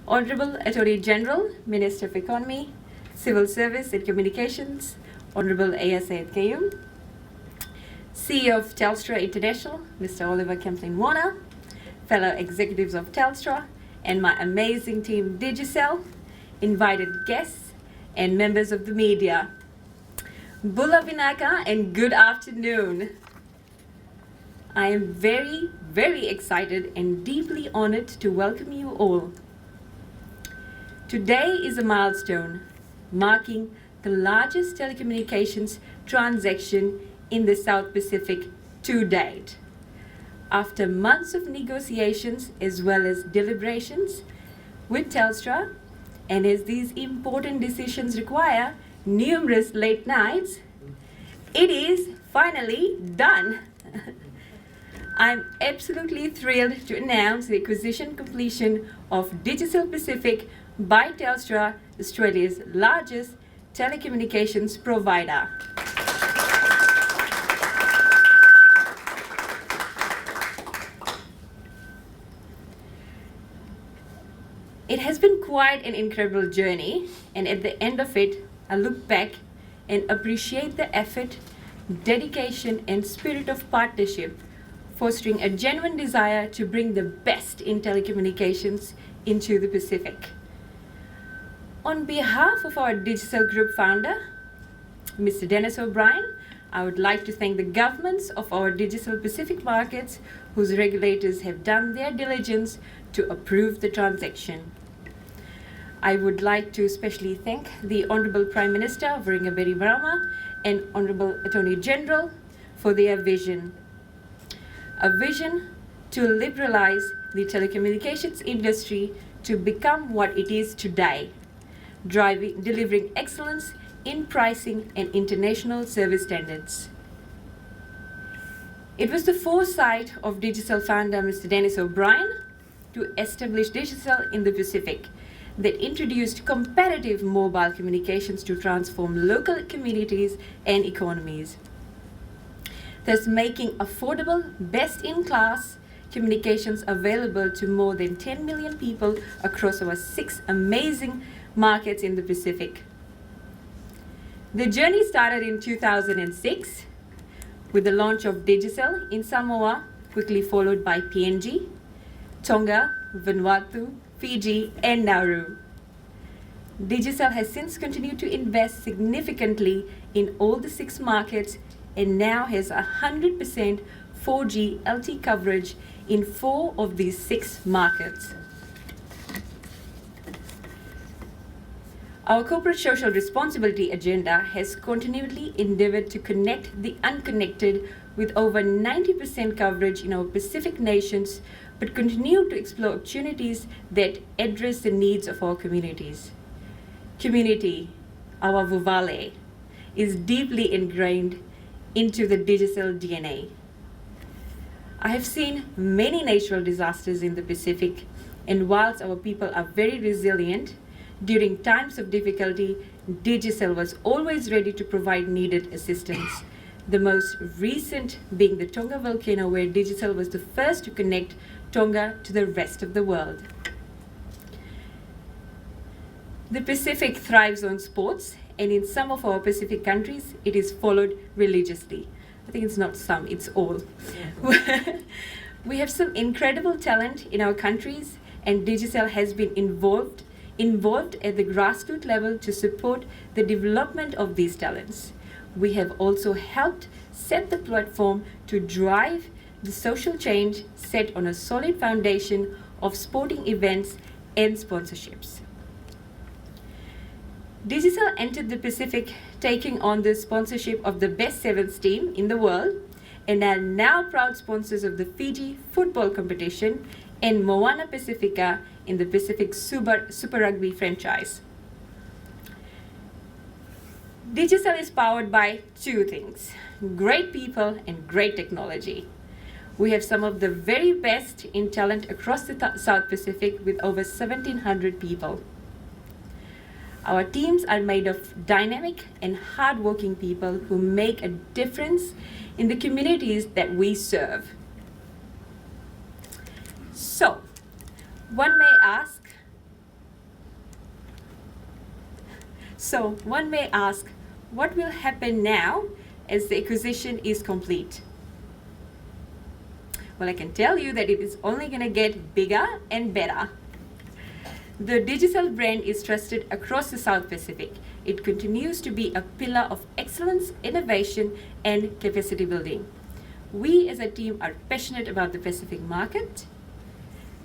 Honorable Attorney General, Minister of Economy, Civil Service and Communications, Honorable Aiyaz Sayed-Khaiyum, CEO of Telstra International, Mr. Oliver Camplin-Warner, fellow executives of Telstra, and my amazing team Digicel, invited guests, and members of the media. Bula Vinaka and good afternoon. I am very, very excited and deeply honored to welcome you all. Today is a milestone marking the largest telecommunications transaction in the South Pacific to date. After months of negotiations as well as deliberations with Telstra, and as these important decisions require numerous late nights, it is finally done. I'm absolutely thrilled to announce the acquisition completion of Digicel Pacific by Telstra, Australia's largest telecommunications provider. It has been quite an incredible journey, and at the end of it, I look back and appreciate the effort, dedication, and spirit of partnership, fostering a genuine desire to bring the best in telecommunications into the Pacific. On behalf of our Digicel Group founder, Mr. Dennis O'Brien, I would like to thank the governments of our Digicel Pacific markets whose regulators have done their diligence to approve the transaction. I would like to especially thank the Honourable Prime Minister Veringa Barama and Honourable Attorney General for their vision. A vision to liberalise the telecommunications industry to become what it is today, delivering excellence in pricing and international service standards. It was the foresight of Digicel founder Mr. Dennis O'Brien to establish Digicel in the Pacific that introduced competitive mobile communications to transform local communities and economies, thus making affordable, best-in-class communications available to more than 10 million people across our 6 amazing markets in the Pacific. The journey started in 2006 with the launch of Digicel in Samoa, quickly followed by PNG, Tonga, Vanuatu, Fiji, and Nauru. Digicel has since continued to invest significantly in all the 6 markets and now has 100% 4G LTE coverage in 4 of these 6 markets. Our corporate social responsibility agenda has continually endeavored to connect the unconnected with over 90% coverage in our Pacific nations, but continue to explore opportunities that address the needs of our communities. Community, our vuvale, is deeply ingrained into the Digicel DNA. I have seen many natural disasters in the Pacific, and whilst our people are very resilient, during times of difficulty, Digicel was always ready to provide needed assistance. The most recent being the Tonga volcano, where Digicel was the first to connect Tonga to the rest of the world. The Pacific thrives on sports, and in some of our Pacific countries, it is followed religiously. I think it's not some, it's all. We have some incredible talent in our countries, and Digicel has been involved at the grassroots level to support the development of these talents. We have also helped set the platform to drive the social change set on a solid foundation of sporting events and sponsorships. Digicel entered the Pacific taking on the sponsorship of the best sevens team in the world and are now proud sponsors of the Fiji football competition and Moana Pacifica in the Pacific Super Rugby franchise. Digicel is powered by 2 things: great people and great technology. We have some of the very best in talent across the South Pacific with over 1,700 people. Our teams are made of dynamic and hardworking people who make a difference in the communities that we serve. So, one may ask, So one may ask, what will happen now as the acquisition is complete? Well, I can tell you that it is only going to get bigger and better. The Digicel brand is trusted across the South Pacific. It continues to be a pillar of excellence, innovation, and capacity building. We as a team are passionate about the Pacific market.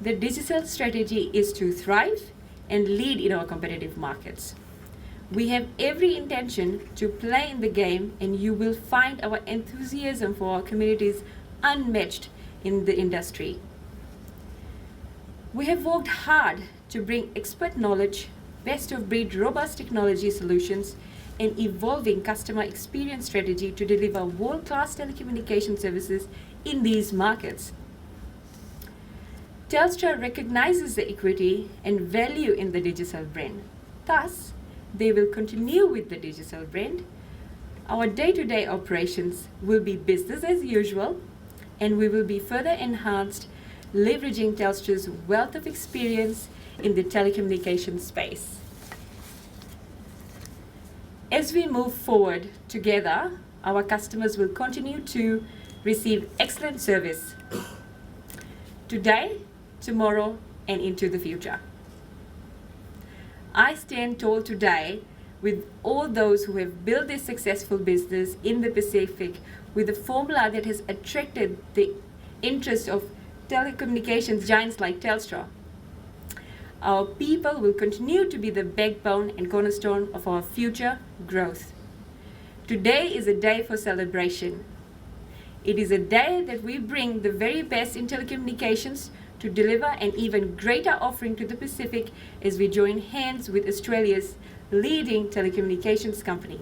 The Digicel strategy is to thrive and lead in our competitive markets. We have every intention to play in the game, and you will find our enthusiasm for our communities unmatched in the industry. We have worked hard to bring expert knowledge, best-of-breed robust technology solutions, and evolving customer experience strategy to deliver world-class telecommunication services in these markets. Telstra recognizes the equity and value in the Digicel brand. Thus, they will continue with the Digicel brand. Our day-to-day operations will be business as usual, and we will be further enhanced, leveraging Telstra's wealth of experience in the telecommunications space. As we move forward together, our customers will continue to receive excellent service today, tomorrow, and into the future. I stand tall today with all those who have built this successful business in the Pacific with a formula that has attracted the interest of telecommunications giants like Telstra. Our people will continue to be the backbone and cornerstone of our future growth. Today is a day for celebration. It is a day that we bring the very best in telecommunications to deliver an even greater offering to the Pacific as we join hands with Australia's leading telecommunications company.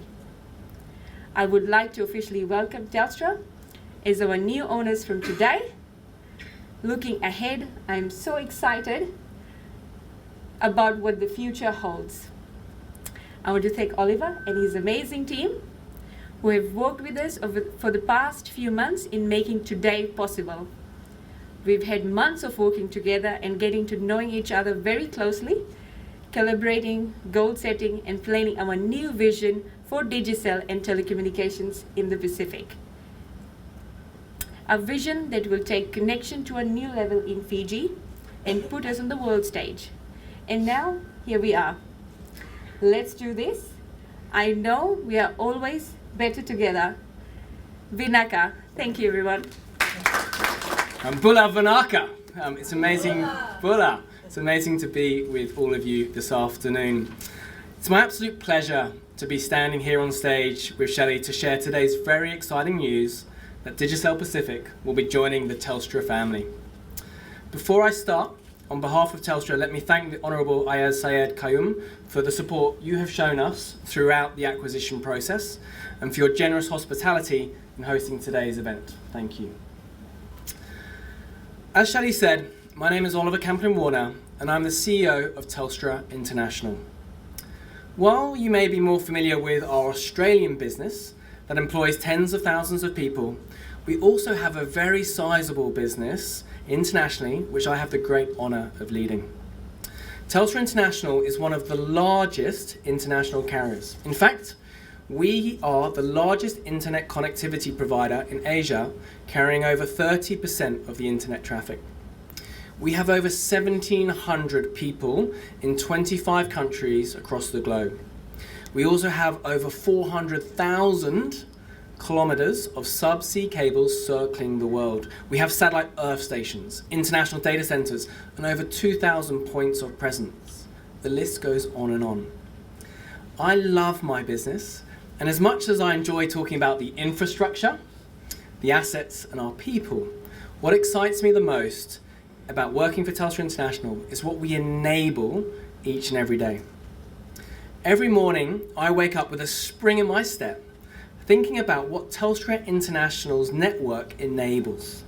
I would like to officially welcome Telstra as our new owners from today. Looking ahead, I am so excited about what the future holds. I want to thank Oliver and his amazing team who have worked with us for the past few months in making today possible. We've had months of working together and getting to knowing each other very closely, collaborating, goal setting, and planning our new vision for Digicel and telecommunications in the Pacific. A vision that will take connection to a new level in Fiji and put us on the world stage. And now, here we are. Let's do this. I know we are always better together. Vinaka. Thank you, everyone. Bula Vinaka. It's amazing, Bula. It's amazing to be with all of you this afternoon. It's my absolute pleasure to be standing here on stage with Shally to share today's very exciting news that Digicel Pacific will be joining the Telstra family. Before I start, on behalf of Telstra, let me thank the Honourable Aiyaz Sayed-Khaiyum for the support you have shown us throughout the acquisition process and for your generous hospitality in hosting today's event. Thank you. As Shally said, my name is Oliver Camplin-Warner and I'm the CEO of Telstra International. While you may be more familiar with our Australian business that employs tens of thousands of people, we also have a very sizable business internationally, which I have the great honour of leading. Telstra International is one of the largest international carriers. In fact, we are the largest internet connectivity provider in Asia, carrying over 30% of the internet traffic. We have over 1,700 people in 25 countries across the globe. We also have over 400,000 kilometers of subsea cables circling the world. We have satellite earth stations, international data centers, and over 2,000 points of presence. The list goes on and on. I love my business, and as much as I enjoy talking about the infrastructure, the assets, and our people, what excites me the most about working for Telstra International is what we enable each and every day. Every morning, I wake up with a spring in my step, thinking about what Telstra International's network enables.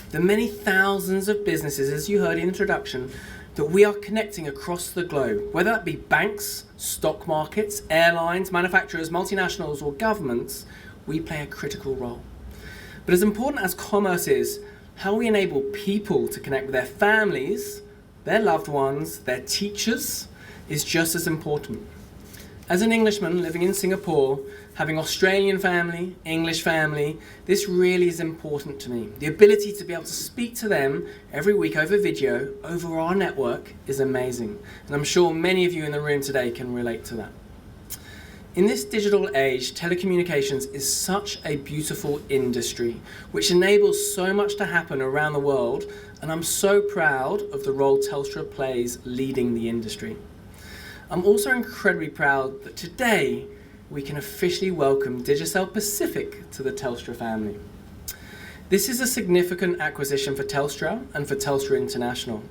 The many thousands of businesses, as you heard in the introduction, that we are connecting across the globe, whether that be banks, stock markets, airlines, manufacturers, multinationals, or governments, we play a critical role. But as important as commerce is, how we enable people to connect with their families, their loved ones, their teachers, is just as important. As an Englishman living in Singapore, having Australian family, English family, this really is important to me. The ability to be able to speak to them every week over video, over our network, is amazing. And I'm sure many of you in the room today can relate to that. In this digital age, telecommunications is such a beautiful industry, which enables so much to happen around the world, and I'm so proud of the role Telstra plays leading the industry. I'm also incredibly proud that today we can officially welcome Digicel Pacific to the Telstra family. This is a significant acquisition for Telstra and for Telstra International.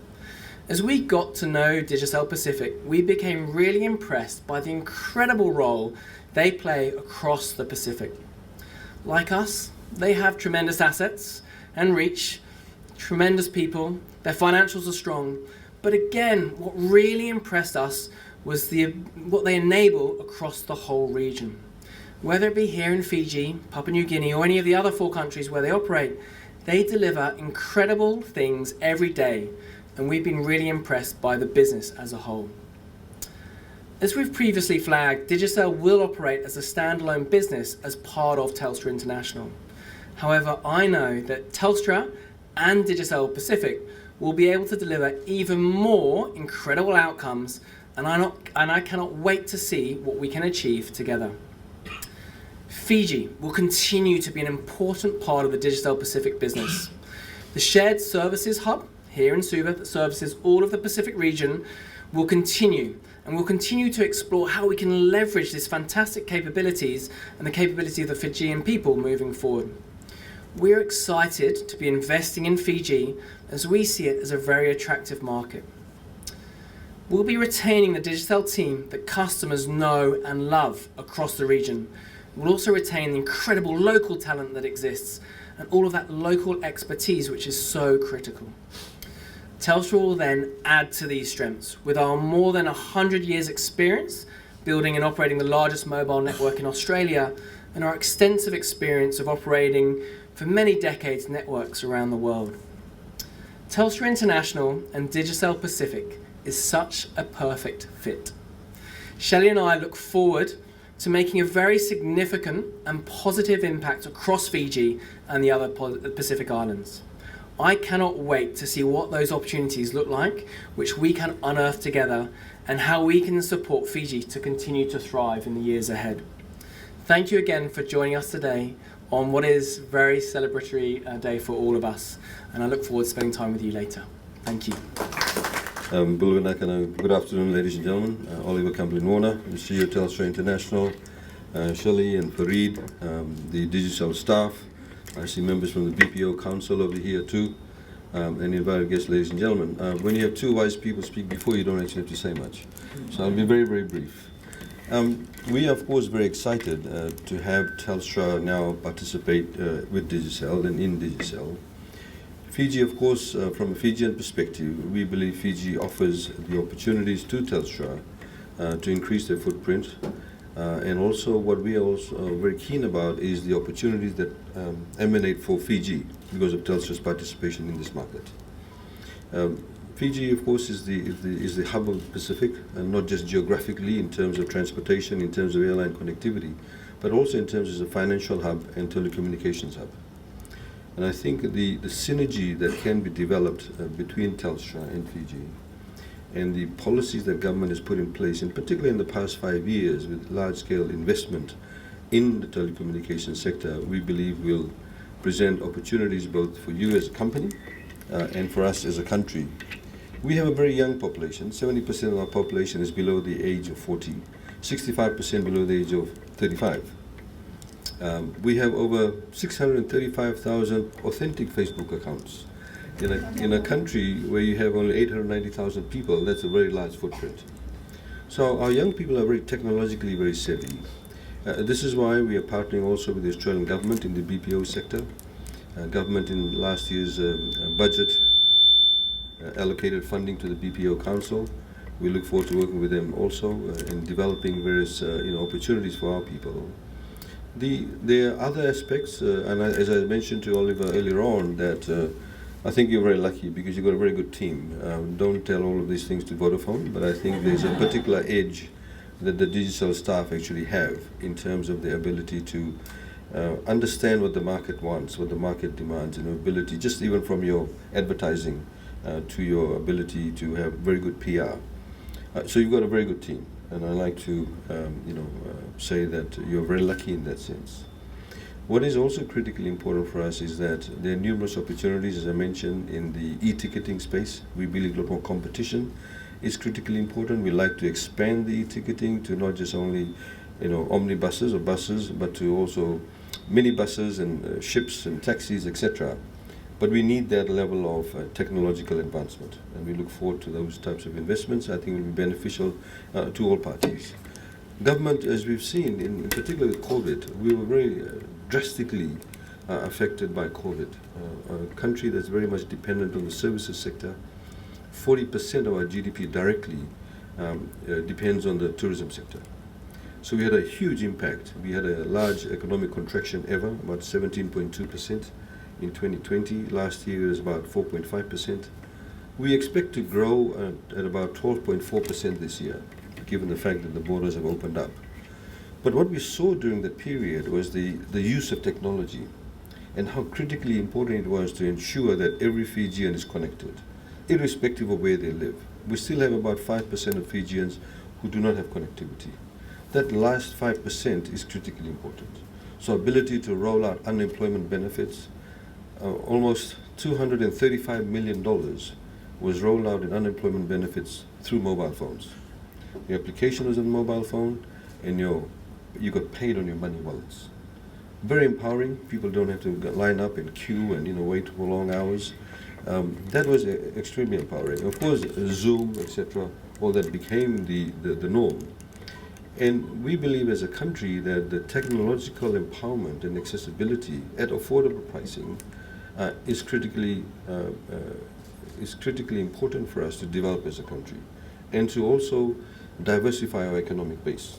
As we got to know Digicel Pacific, we became really impressed by the incredible role they play across the Pacific. Like us, they have tremendous assets and reach, tremendous people, their financials are strong, but again, what really impressed us was what they enable across the whole region. Whether it be here in Fiji, Papua New Guinea, or any of the other 4 countries where they operate, they deliver incredible things every day, and we've been really impressed by the business as a whole. As we've previously flagged, Digicel will operate as a standalone business as part of Telstra International. However, I know that Telstra and Digicel Pacific will be able to deliver even more incredible outcomes, and I cannot wait to see what we can achieve together. Fiji will continue to be an important part of the Digicel Pacific business. The shared services hub here in Suva that services all of the Pacific region will continue, and we'll continue to explore how we can leverage these fantastic capabilities and the capability of the Fijian people moving forward. We're excited to be investing in Fiji as we see it as a very attractive market. We'll be retaining the Digicel team that customers know and love across the region. We'll also retain the incredible local talent that exists and all of that local expertise which is so critical. Telstra will then add to these strengths with our more than 100 years experience building and operating the largest mobile network in Australia and our extensive experience of operating for many decades networks around the world. Telstra International and Digicel Pacific is such a perfect fit. Shally and I look forward to making a very significant and positive impact across Fiji and the other Pacific Islands. I cannot wait to see what those opportunities look like, which we can unearth together, and how we can support Fiji to continue to thrive in the years ahead. Thank you again for joining us today on what is a very celebratory day for all of us, and I look forward to spending time with you later. Thank you. Good afternoon, ladies and gentlemen. Oliver Camplin-Warner, the CEO of Telstra International, Shally and Farid, the Digicel staff. I see members from the BPO Council over here too, and invited guests, ladies and gentlemen. When you have 2 wise people speak before, you don't actually have to say much. So I'll be very, very brief. We are, of course, very excited to have Telstra now participate with Digicel and in Digicel. Fiji, of course, from a Fijian perspective, we believe Fiji offers the opportunities to Telstra to increase their footprint. And also what we are also very keen about is the opportunities that emanate for Fiji because of Telstra's participation in this market. Fiji, of course, is the hub of the Pacific, and not just geographically in terms of transportation, in terms of airline connectivity, but also in terms of a financial hub and telecommunications hub. And I think the synergy that can be developed between Telstra and Fiji and the policies that government has put in place, in particular in the past 5 years with large-scale investment in the telecommunications sector, we believe will present opportunities both for you as a company and for us as a country. We have a very young population. 70% of our population is below the age of 40, 65% below the age of 35. We have over 635,000 authentic Facebook accounts. In a country where you have only 890,000 people, that's a very large footprint. So our young people are very technologically very savvy. This is why we are partnering also with the Australian government in the BPO sector. Government in last year's budget allocated funding to the BPO Council. We look forward to working with them also in developing various opportunities for our people. There are other aspects, and as I mentioned to Oliver earlier on, that I think you're very lucky because you've got a very good team. Don't tell all of these things to Vodafone, but I think there's a particular edge that the Digicel staff actually have in terms of their ability to understand what the market wants, what the market demands, and ability, just even from your advertising to your ability to have very good PR. So you've got a very good team, and I like to say that you're very lucky in that sense. What is also critically important for us is that there are numerous opportunities, as I mentioned, in the e-ticketing space. We believe a lot more competition is critically important. We like to expand the e-ticketing to not just only omnibuses or buses, but to also minibuses and ships and taxis, etc. But we need that level of technological advancement, and we look forward to those types of investments. I think it will be beneficial to all parties. Government, as we've seen, in particular with COVID, we were very drastically affected by COVID. A country that's very much dependent on the services sector. 40% of our GDP directly depends on the tourism sector. So we had a huge impact. We had a large economic contraction ever, about 17.2% in 2020. Last year it was about 4.5%. We expect to grow at about 12.4% this year, given the fact that the borders have opened up. But what we saw during that period was the use of technology and how critically important it was to ensure that every Fijian is connected, irrespective of where they live. We still have about 5% of Fijians who do not have connectivity. That last 5% is critically important. So ability to roll out unemployment benefits, almost $235 million was rolled out in unemployment benefits through mobile phones. The application was on mobile phone, and you got paid on your money wallets. Very empowering. People don't have to line up and queue and wait for long hours. That was extremely empowering. Of course, Zoom, etc., all that became the norm. And we believe as a country that the technological empowerment and accessibility at affordable pricing is critically important for us to develop as a country, and to also diversify our economic base.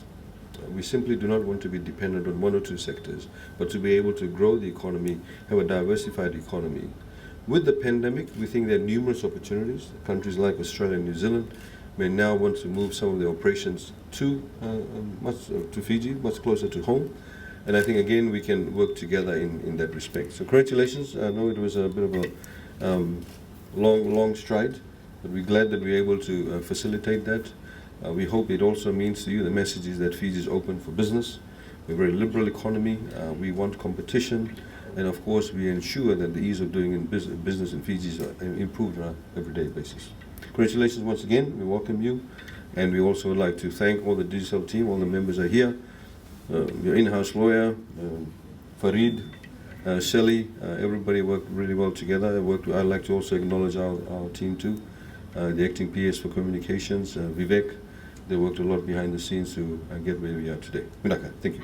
We simply do not want to be dependent on one or two sectors, but to be able to grow the economy, have a diversified economy. With the pandemic, we think there are numerous opportunities. Countries like Australia and New Zealand may now want to move some of their operations to Fiji, much closer to home. And I think, again, we can work together in that respect. So congratulations. I know it was a bit of a long stride, but we're glad that we're able to facilitate that. We hope it also means to you the message is that Fiji is open for business. We're a very liberal economy. We want competition. And of course, we ensure that the ease of doing business in Fiji is improved on an everyday basis. Congratulations once again. We welcome you. And we also would like to thank all the Digicel team. All the members are here. Your in-house lawyer, Farid, Shally, everybody worked really well together. I'd like to also acknowledge our team too. The acting PS for communications, Vivek. They worked a lot behind the scenes to get where we are today. Minaka, thank you.